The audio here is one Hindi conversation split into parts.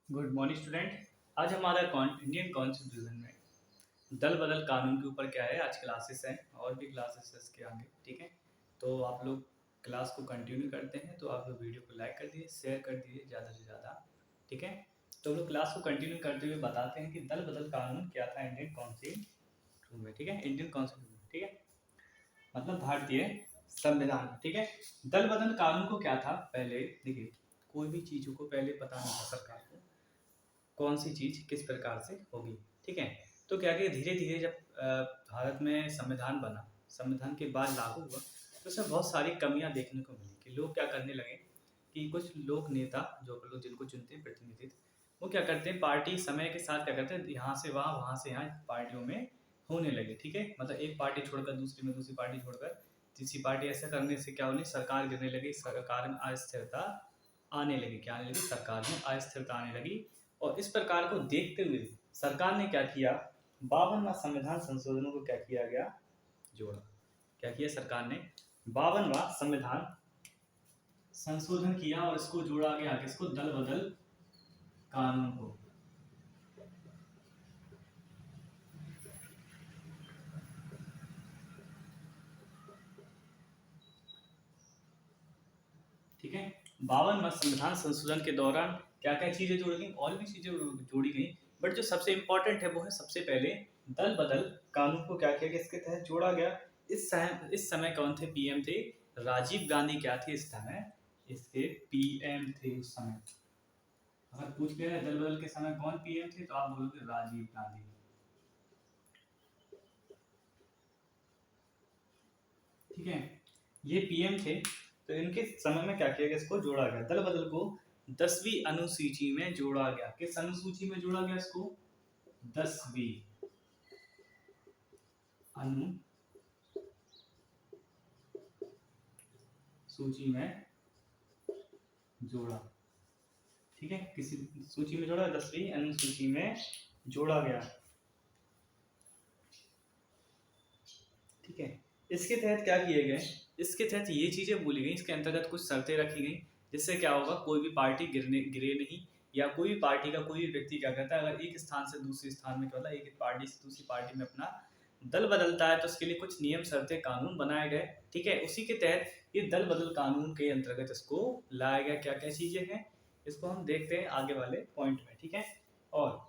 Good morning student. आज हमारा इंडियन कॉन्स्टिट्यूशन में दल बदल कानून के ऊपर क्या है, आज क्लासेस हैं और भी क्लासेस है इसके आगे। ठीक है, तो आप लोग क्लास को कंटिन्यू करते हैं, तो आप लोग वीडियो को लाइक कर दीजिए, शेयर कर दीजिए ज़्यादा से ज़्यादा। ठीक है, तो लोग क्लास को कंटिन्यू करते हुए बताते हैं कि दल बदल कानून क्या था इंडियन कॉन्स्टिट्यूशन में। ठीक है, इंडियन कॉन्स्टिट्यूशन, ठीक है, मतलब भारतीय संविधान। ठीक है, दल बदल कानून को क्या था, पहले देखिए, कोई भी चीज़ों को पहले पता नहीं था सरकार को कौन सी चीज़ किस प्रकार से होगी। ठीक है, तो क्या कि धीरे धीरे जब भारत में संविधान बना, संविधान के बाद लागू हुआ, तो उसमें बहुत सारी कमियां देखने को मिली कि लोग क्या करने लगे कि कुछ लोग नेता, जो लोग जिनको चुनते हैं प्रतिनिधित्व, वो क्या करते हैं, पार्टी समय के साथ क्या करते हैं, यहाँ से वहाँ से यहाँ पार्टियों में होने लगे। ठीक है, मतलब एक पार्टी छोड़कर दूसरी में, दूसरी पार्टी छोड़कर तीसरी पार्टी, ऐसा करने से क्या होने, सरकार गिरने लगी, सरकार में अस्थिरता आने लगी। क्या आने लगी, सरकार में अस्थिरता आने लगी। और इस प्रकार को देखते हुए सरकार ने क्या किया, 52वां संविधान संशोधनों को क्या किया गया, जोड़ा। क्या किया सरकार ने, 52वां संविधान संशोधन किया और इसको जोड़ा गया, किसको, दल बदल कानून को। ठीक है, 52वां संविधान संशोधन के दौरान क्या क्या चीजें जोड़ी गई, और भी चीजें जोड़ी गई, बट जो सबसे इंपॉर्टेंट है वो है, सबसे पहले दल बदल कानून को क्या किया गया, इसके तहत जोड़ा गया। इस समय कौन थे पीएम थे, राजीव गांधी क्या थे इस समय, इसके पीएम थे उस समय। अगर पूछ लिया दल बदल के समय कौन पीएम थे, तो आप बोलोगे राजीव गांधी। ठीक है, ये पीएम थे, तो इनके समय में क्या किया गया, इसको जोड़ा गया, दल बदल को 10वीं अनुसूची में जोड़ा गया। किस अनुसूची में जोड़ा गया इसको, 10वीं अनुसूची में जोड़ा। ठीक है, किसी सूची में जोड़ा, 10वीं अनुसूची में जोड़ा गया। ठीक है, इसके तहत क्या किए गए, इसके तहत ये चीजें बोली गई, इसके अंतर्गत कुछ शर्तें रखी गई, जिससे क्या होगा, कोई भी पार्टी गिरे नहीं, या कोई भी पार्टी का कोई भी व्यक्ति क्या करता है, अगर एक स्थान से दूसरे स्थान में, क्या होता है, एक पार्टी से दूसरी पार्टी में अपना दल बदलता है, तो उसके लिए कुछ नियम, शर्तें, कानून बनाए गए। ठीक है, उसी के तहत ये दल बदल कानून के अंतर्गत इसको लाया गया। क्या क्या चीजें हैं, इसको हम देखते हैं आगे वाले पॉइंट में। ठीक है, और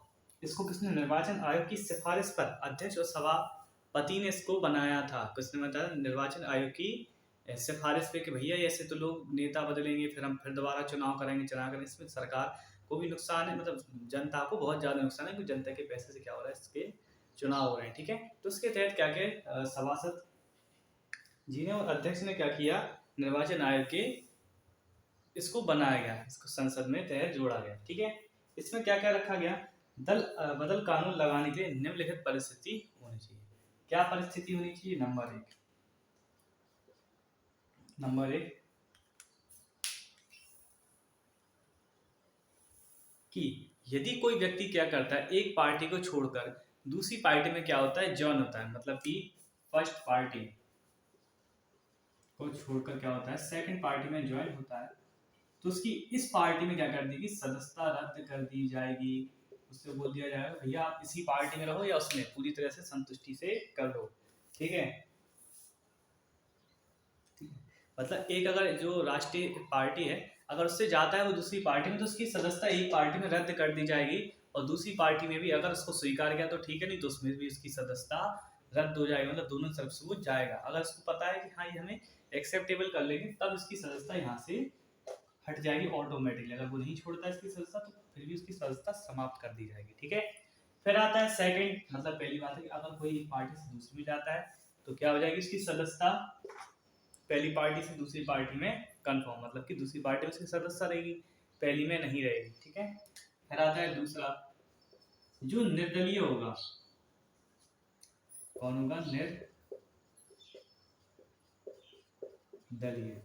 इसको किसने, निर्वाचन आयोग की सिफारिश पर अध्यक्ष और सभापति ने इसको बनाया था। किसने बताया, निर्वाचन आयोग की सिफारिश पे कि भैया ऐसे तो लोग नेता बदलेंगे, फिर हम फिर दोबारा चुनाव करेंगे। इसमें सरकार को भी नुकसान है, मतलब जनता को बहुत ज़्यादा नुकसान है, क्योंकि जनता के पैसे से क्या हो रहा है, इसके चुनाव हो रहे हैं। ठीक है, तो उसके तहत क्या क्या सभासद जी ने और अध्यक्ष ने क्या किया, निर्वाचन आयोग के इसको बनाया गया, इसको संसद में तहत जोड़ा गया। ठीक है, इसमें क्या क्या रखा गया, दल बदल कानून लगाने के लिए निम्नलिखित परिस्थिति होनी चाहिए। क्या परिस्थिति होनी चाहिए, नंबर एक कि यदि कोई व्यक्ति क्या करता है, एक पार्टी को छोड़कर दूसरी पार्टी में क्या होता है, जॉइन होता है, मतलब कि फर्स्ट पार्टी को छोड़कर क्या होता है, सेकंड पार्टी में ज्वाइन होता है, तो उसकी इस पार्टी में क्या कर देगी, सदस्यता रद्द कर दी जाएगी। उससे बोल दिया जाएगा भैया आप इसी पार्टी में रहो, या उसमें पूरी तरह से संतुष्टि से कर लो। ठीक है, मतलब एक अगर जो राष्ट्रीय पार्टी है, अगर उससे जाता है वो दूसरी पार्टी में, तो उसकी सदस्यता एक पार्टी में रद्द कर दी जाएगी, और दूसरी पार्टी में भी अगर उसको स्वीकार किया तो ठीक है, नहीं तो उसमें भी उसकी सदस्यता रद्द हो जाएगी, मतलब दोनों तरफ से वो जाएगा। अगर उसको पता है कि हाँ ये हमें एक्सेप्टेबल कर लेंगे, तब उसकी सदस्यता यहाँ से हट जाएगी ऑटोमेटिकली। अगर वो नहीं छोड़ता इसकी सदस्यता, तो फिर भी उसकी सदस्यता समाप्त कर दी जाएगी। ठीक है, फिर आता है सेकंड, मतलब पहली बात है कि अगर कोई एक पार्टी से दूसरी में जाता है, तो क्या हो जाएगी, उसकी सदस्यता पहली पार्टी से दूसरी पार्टी में कंफर्म, मतलब कि दूसरी पार्टी में उसकी सदस्यता रहेगी, पहली में नहीं रहेगी। ठीक है, फिर आता है दूसरा, जो निर्दलीय होगा, कौन होगा, निर्दलीय।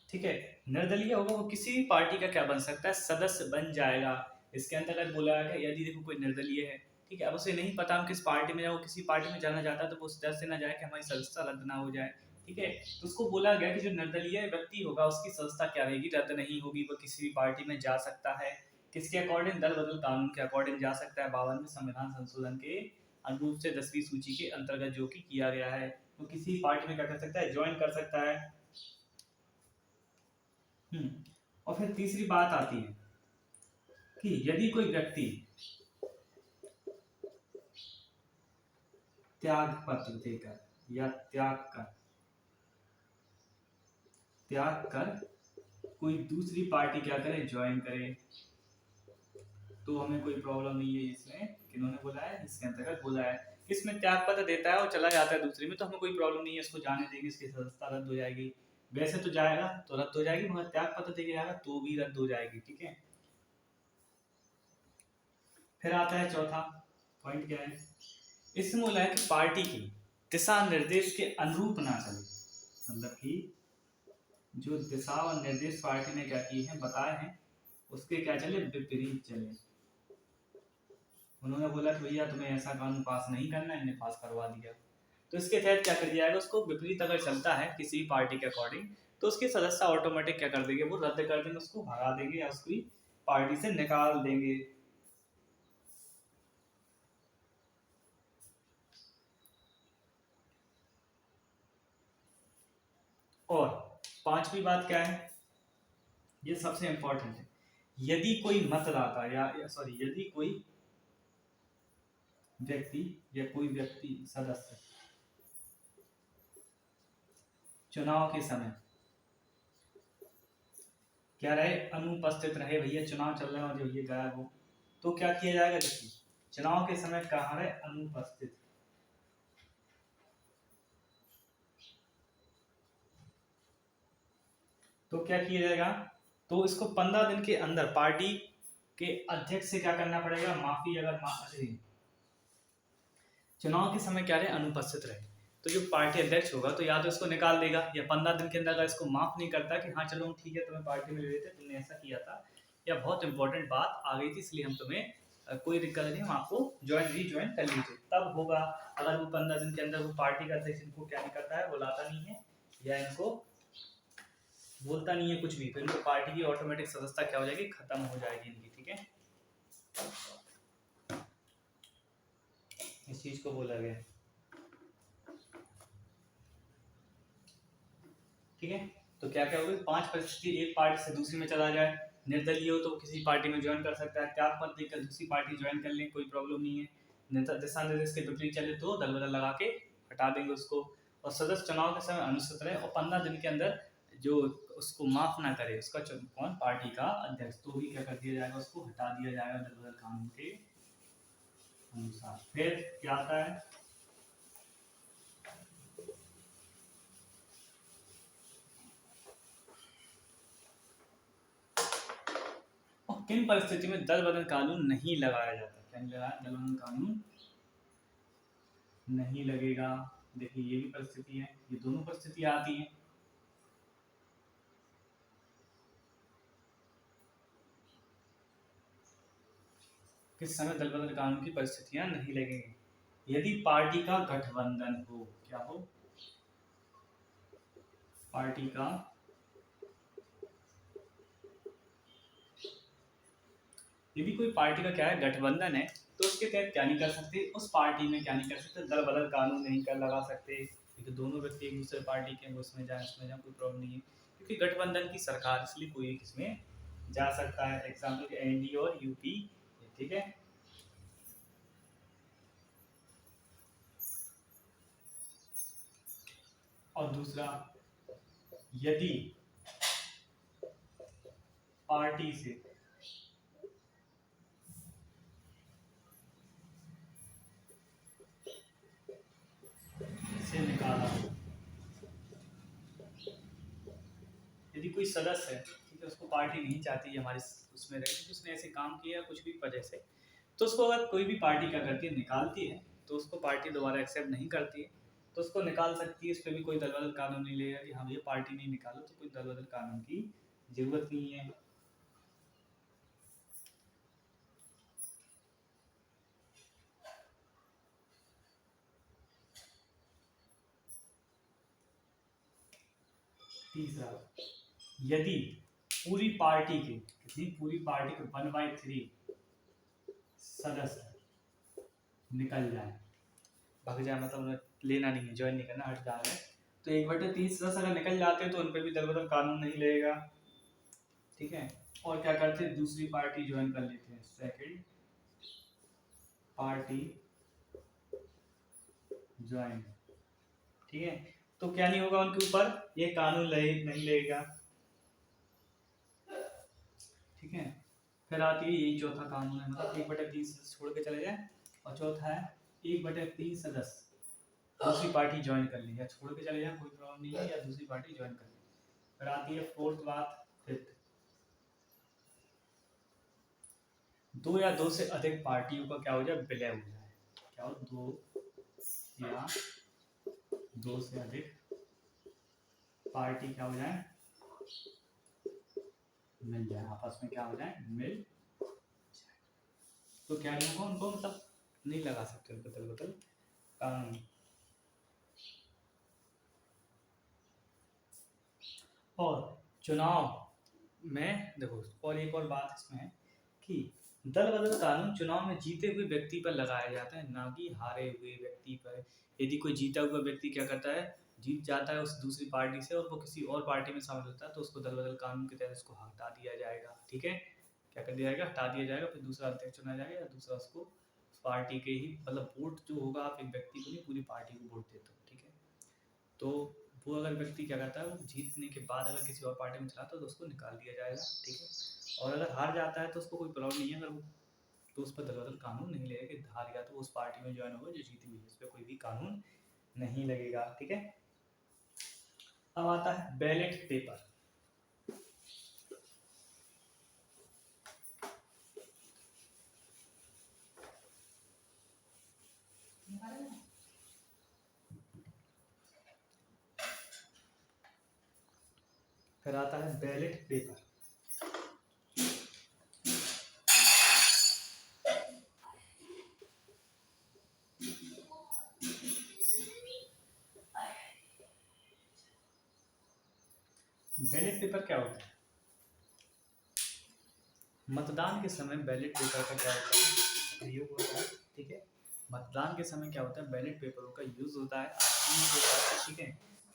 ठीक है, निर्दलीय होगा, वो किसी भी पार्टी का क्या बन सकता है, सदस्य बन जाएगा। इसके अंतर्गत बोला गया, यदि देखो कोई निर्दलीय है, ठीक है, अब उसे नहीं पता हम किस पार्टी में जाए, वो किसी पार्टी में जाना चाहता है, तो वो उस डर से ना जाए कि हमारी सदस्यता रद्द ना हो जाए। ठीक है। तो उसको बोला गया कि जो निर्दलीय व्यक्ति होगा उसकी सदस्यता क्या रहेगी, रद्द नहीं होगी, वो किसी भी पार्टी में जा सकता है। किसके अकॉर्डिंग, दल बदल कानून के अकॉर्डिंग जा सकता है। 52वें संविधान संशोधन के अनुरूप से 10वीं सूची के अंतर्गत जो कि किया गया है, वो किसी पार्टी में क्या कर सकता है, ज्वाइन कर सकता है। और फिर तीसरी बात आती है कि यदि कोई व्यक्ति त्याग पत्र देकर या त्याग कर कोई दूसरी पार्टी क्या करे, ज्वाइन करे, तो हमें कोई प्रॉब्लम नहीं है इसमें। किन्होंने बोला है, इसके अंतर्गत बोला है। इसमें त्याग पत्र देता है और चला जाता है दूसरी में, तो हमें कोई प्रॉब्लम नहीं है, इसको जाने देंगे, इसकी सदस्यता रद्द हो जाएगी। वैसे तो जाएगा तो रद्द हो जाएगी, मगर त्याग पत्र देके जाएगा तो भी रद्द हो जाएगी। ठीक है। फिर आता है चौथा पॉइंट, क्या है, इसमें बोला है कि पार्टी की दिशा निर्देश के अनुरूप ना चले, मतलब कि जो दिशा और निर्देश पार्टी ने क्या किए हैं, बताए हैं, उसके क्या चले, विपरीत चले। उन्होंने बोला कि भैया तुम्हें ऐसा कानून पास नहीं करना है, इन्हें पास करवा दिया, तो इसके तहत क्या कर दिया जाएगा, उसको विपरीत अगर चलता है किसी पार्टी के अकॉर्डिंग, तो उसकी सदस्यता ऑटोमेटिक क्या कर देंगे, वो रद्द कर देंगे, उसको भगा देंगे या उसकी पार्टी से निकाल देंगे। और पांचवी बात क्या है, ये सबसे इंपॉर्टेंट है, यदि कोई मतदाता यदि कोई व्यक्ति सदस्य चुनाव के समय क्या रहे, अनुपस्थित रहे, भैया चुनाव चल रहे हैं और जब ये गायब हो, तो क्या किया जाएगा, देखिए चुनाव के समय कहाँ रहे, अनुपस्थित, तो क्या किया जाएगा, तो इसको 15 दिन के अंदर पार्टी के अध्यक्ष से क्या करना पड़ेगा, माफी, अगर चुनाव के समय क्या रहे, अनुपस्थित रहे, तो जो पार्टी अध्यक्ष होगा तो या तो इसको निकाल देगा, या 15 दिन के अंदर अगर इसको माफ नहीं करता कि हाँ चलो ठीक है तुम्हें पार्टी में ले लेते, तुमने ऐसा किया था, या बहुत इंपॉर्टेंट बात आ गई थी इसलिए हम तुम्हें कोई दिक्कत नहीं, हम आपको रीज्वाइन कर लीजिए, तब होगा। अगर वो 15 दिन के अंदर वो पार्टी का अध्यक्ष इनको क्या नहीं करता है, बुलाता नहीं है, या इनको बोलता नहीं है कुछ भी, तो इनको पार्टी की ऑटोमेटिक सदस्यता क्या हो जाएगी, खत्म हो जाएगी इनकी। ठीक है, इस चीज को बोला गया। ठीक है, तो क्या क्या होगी, 5 परिस्थिति, एक पार्टी से दूसरी में चला जाए, निर्दलीय हो तो किसी पार्टी में ज्वाइन कर सकता है, त्याग पत्र देकर दूसरी पार्टी ज्वाइन कर लें, कोई प्रॉब्लम नहीं है, दिशा निर्देश के विपरीत चले तो दल बदल लगा के हटा देंगे उसको, और सदस्य चुनाव के समय अनुचित रहे और 15 दिन के अंदर जो उसको माफ ना करे, उसका कौन, पार्टी का अध्यक्ष, तो भी क्या कर दिया जाएगा, उसको हटा दिया जाएगा दल बदल कानून के अनुसार। फिर क्या आता है, किन परिस्थिति में दल बदल कानून नहीं लगाया जाता, क्या नहीं लगाया, दल बदल कानून नहीं लगेगा। देखिए ये भी परिस्थिति है, ये दोनों परिस्थितियां आती हैं। किस समय दल बदल कानून की परिस्थितियां नहीं लगेंगी, यदि पार्टी का गठबंधन हो, क्या हो, पार्टी का यदि कोई पार्टी का क्या है, गठबंधन है, तो उसके तहत क्या नहीं कर सकते, उस पार्टी में क्या नहीं कर सकते, दल बदल कानून नहीं कर लगा सकते, क्योंकि दोनों व्यक्ति एक दूसरे पार्टी के, वो उसमें जाए कोई प्रॉब्लम नहीं है, क्योंकि गठबंधन की सरकार, इसलिए कोई एक इसमें जा सकता है। एग्जाम्पल एनडीए और यूपी। ठीक है, और दूसरा, यदि पार्टी से निकाला, यदि कोई सदस्य है, ठीक है, उसको पार्टी नहीं चाहती है हमारे उसमें रहे, क्योंकि उसने ऐसे काम किया कुछ भी वजह से, तो उसको अगर कोई भी पार्टी क्या करती है, निकालती है, तो उसको पार्टी दोबारा एक्सेप्ट नहीं करती है, तो उसको निकाल सकती है, इस पर भी कोई दल बदल कानून नहीं लेगा कि हाँ ये पार्टी नहीं निकालो, तो कोई दल बदल कानून की जरूरत नहीं है। तीसरा, यदि पूरी पार्टी के पूरी पार्टी के 1/3 सदस्य निकल जाए, भाग जाए, मतलब उन्हें लेना नहीं है, ज्वाइन नहीं करना, हट जा रहे हैं, तो 1/3 सदस्य अगर निकल जाते हैं तो उन पर भी दल बदल कानून नहीं लगेगा। ठीक है। और क्या करते हैं, दूसरी पार्टी ज्वाइन कर लेते हैं, सेकंड पार्टी ज्वाइन। ठीक है। तो क्या नहीं होगा उनके ऊपर, ये कानून नहीं लगेगा। ठीक है। फिर आती है यही चौथा कानून है, मतलब 1/3 सदस्य छोड़ के चले जाए, और चौथा है 1/3 सदस्य दूसरी पार्टी ज्वाइन कर ली, या छोड़ के चले जाए कोई प्रॉब्लम नहीं है, या दूसरी पार्टी ज्वाइन कर ली। फिर आती है फोर्थ बात, फिफ्थ, 2 या 2 से अधिक पार्टियों का क्या हो जाए, विलय हो जाए। क्या हो, 2 या 2 से अधिक पार्टी क्या हो जाए, मिल जाए, आपस में क्या हो जाए, मिल जाए। तो क्या नहीं होगा उनको, मतलब नहीं लगा सकते बदल कानून। और चुनाव में देखो, और एक और बात इसमें है कि दल बदल कानून चुनाव में जीते हुए व्यक्ति पर लगाया जाता है, ना कि हारे हुए व्यक्ति पर। यदि कोई जीता हुआ व्यक्ति क्या करता है, जीत जाता है उस दूसरी पार्टी से, और वो किसी और पार्टी में शामिल होता है, तो उसको दल बदल कानून के तहत उसको हटा दिया जाएगा। ठीक है। क्या कर दिया जाएगा, हटा दिया जाएगा, फिर दूसरा अध्यक्ष चुना जाएगा, या दूसरा उसको पार्टी के ही, मतलब वोट जो होगा, आप एक व्यक्ति को नहीं पूरी पार्टी को वोट देते हो। ठीक है। तो वो अगर व्यक्ति क्या करता है, वो जीतने के बाद अगर किसी और पार्टी में चलाता है तो उसको निकाल दिया जाएगा। ठीक है। और अगर हार जाता है तो उसको कोई प्रॉब्लम नहीं है, अगर वो, तो उस पर दल बदल कानून नहीं लगेगा कि हार गया तो उस पार्टी में ज्वाइन होगा जो जीती हुई है, उस पर कोई भी कानून नहीं लगेगा। ठीक है। अब आता है बैलेट पेपर। फिर आता है बैलेट पेपर। बैलेट पेपर क्या होता है, मतदान के समय बैलेट पेपर का क्या होता है, प्रयोग होता है। ठीक है। मतदान के समय क्या होता है, बैलेट पेपरों का यूज होता है, यूज होता है। ठीक है।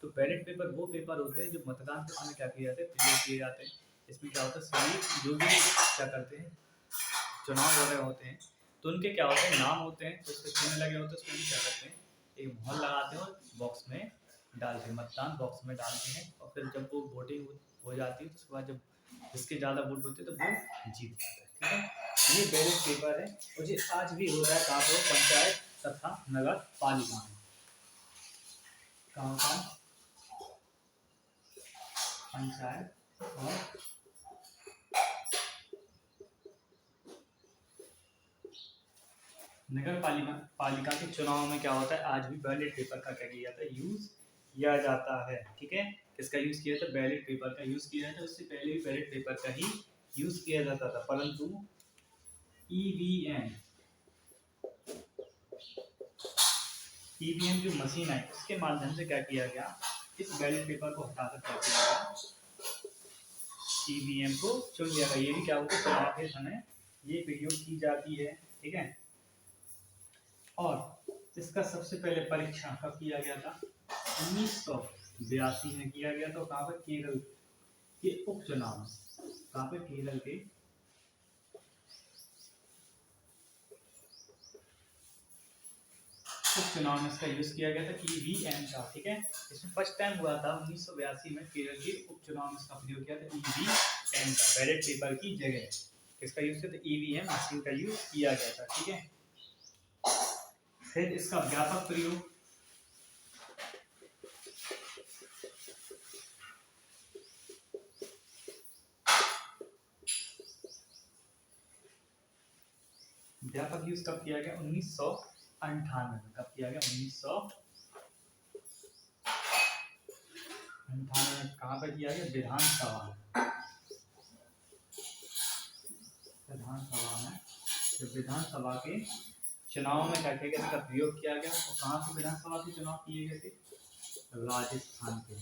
तो बैलेट पेपर वो पेपर होते हैं जो मतदान के समय क्या किए जाते हैं, प्रयोग किए जाते हैं। इसमें क्या होता है, सभी जो भी क्या करते हैं, चुनाव वगैरह होते हैं, तो उनके क्या होते हैं, नाम होते हैं, तो उसके चिन्ह लगे होते हैं, उसमें भी क्या करते हैं, एक मोहर लगाते हैं और बॉक्स में डालते हैं, मतदान बॉक्स में डालते हैं, और फिर जब वो वोटिंग हो जाती है तो उसके बाद जब जिसके ज़्यादा वोट होते हैं तो वो जीत जाता है। ठीक है। ये बैलेट पेपर है, और ये आज भी होता है कहाँ पर, पंचायत तथा नगर पालिका में। कहाँ का, पंचायत और नगर पालिका के चुनाव में क्या होता है, आज भी बैलेट पेपर का क्या किया जाता है, यूज किया जाता है। ठीक है। किसका यूज किया जाता है, बैलेट पेपर का यूज किया जाता है। उससे पहले भी बैलेट पेपर का ही यूज किया जाता था, परंतु ईवीएम ईवीएम जो मशीन है उसके माध्यम से क्या किया गया, इस बैलेट पेपर को हटाकर क्या किया गया, ईवीएम को चुन लिया गया। ये भी क्या होता है, चुनाव के समय ये प्रयोग की जाती है। ठीक है। और इसका सबसे पहले परीक्षण कब किया गया था, 1982 में किया गया। तो कहाँ पर, केरल के उपचुनाव में, कहाँ पर, केरल के उपचुनाव में इसका यूज किया गया था, ईवीएम का। ठीक है। इसमें फर्स्ट टाइम हुआ था 1982 में, केरल के उपचुनाव में इसका प्रयोग किया था, ईवीएम का, बैलेट पेपर की जगह किसका यूज किया था, ईवीएम मशीन का यूज किया गया था। ठीक है। फिर इसका व्यापक प्रयोग, व्यापक यूज कब किया गया, 1998 में। कब किया गया, 1998 में। कहाँ पर किया गया, विधानसभा में। विधानसभा में, जब विधानसभा के चुनाव में क्या किया गया, इसका प्रयोग किया गया। और कहाँ से विधानसभा के चुनाव किए गए थे, राजस्थान के।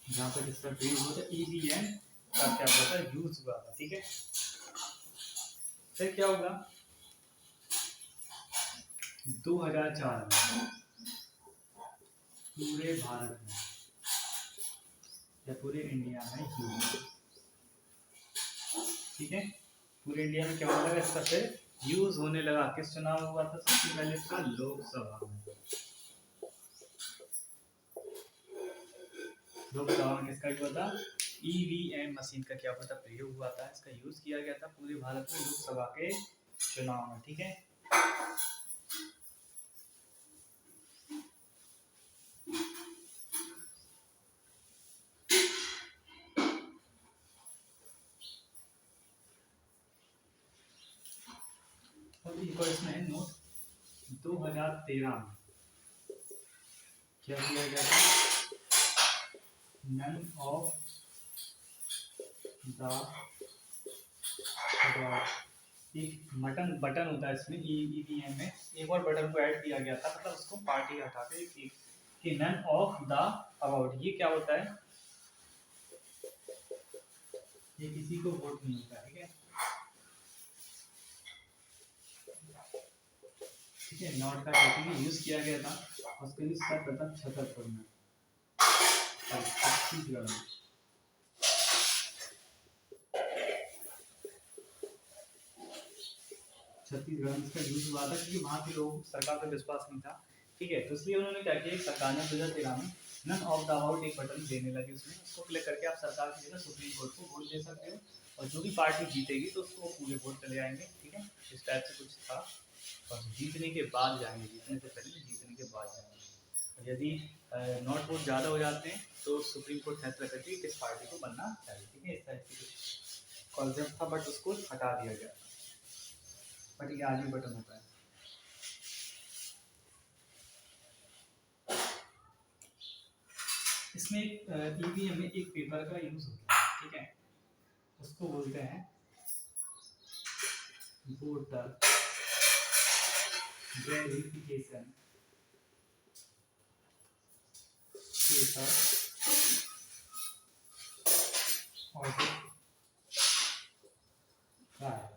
जहाँ पर इसका प्रयोग हुआ था ईवीएम का क्या हुआ था, यूज हुआ था। ठीक है, फिर क्या होगा 2004 में पूरे भारत में या पूरे इंडिया में यूज, ठीक है, पूरे इंडिया में क्या होने लगा, इसका फिर यूज होने लगा। किस चुनाव हुआ था सबसे पहले इसका, लोकसभा में। लोकसभा में किसका हुआ था, ईवीएम मशीन का क्या हुआ था, प्रयोग हुआ था, इसका यूज किया गया था पूरे भारत में लोकसभा के चुनाव में। ठीक है, और एक और इसमें है नोट, 2013 में क्या किया गया था, नन ऑफ द, एक बटन होता है इसमें ईवीएम में, एक और बटन को ऐड किया गया था, मतलब उसको पार्टी हटा के कि नन ऑफ द अबाउट। ये क्या होता है, ये किसी को वोट नहीं होता। ठीक है, ठीक है, नॉट का टोटली यूज किया गया था, उसको यूज करता था 76 में और छत्तीसगढ़ में। छत्तीसगढ़ में इसका यूज हुआ था क्योंकि वहाँ के लोगों को सरकार पर विश्वास नहीं था। ठीक है, तो इसलिए उन्होंने क्या किया, सरकार ने 2013 में नन ऑफ द अबाउट एक बटन देने लगे उसमें, उसको क्लिक करके आप सरकार की जगह सुप्रीम कोर्ट को वोट दे सकते हो, और जो भी पार्टी जीतेगी तो उसको पूरे वोट चले जाएंगे। ठीक है, इस टाइप से कुछ था, और जीतने के बाद जाएंगे, जीतने से पहले जीतने के बाद जाएंगे। और यदि नॉट वोट ज़्यादा हो जाते हैं तो सुप्रीम कोर्ट फैसला करती है किस पार्टी को बनना चाहिए। ठीक है, इस टाइप से कुछ कॉन्सेप्ट था, बट उसको हटा दिया गया, बट ये आज भी बटन होता है। इसमें ईवीएम में एक पेपर का यूज होता है। ठीक है, उसको बोलते हैं voter verification paper audit trial.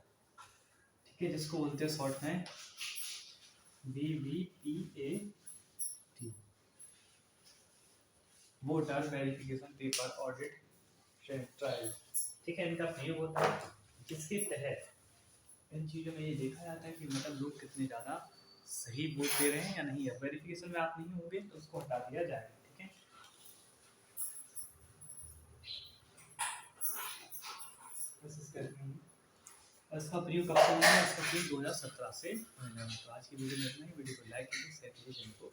ठीक है, जिसको बोलते हैं शॉर्ट में VVPAT, voter verification paper audit trial. ठीक है, इनका प्रयोग होता है जिसके तहत इन चीज़ों में ये देखा जाता है कि मतलब लोग कितने ज़्यादा सही वोट दे रहे हैं या नहीं है। वेरिफिकेशन में आप नहीं होंगे तो उसको हटा दिया जाएगा। ठीक है, बस इस करके इसका प्रयोग कब से होगा, इसका प्रयोग 2017 से होने लगा। तो आज की वीडियो में इतना ही। वीडियो को लाइक कीजिए, शेयर कीजिए, चैनल को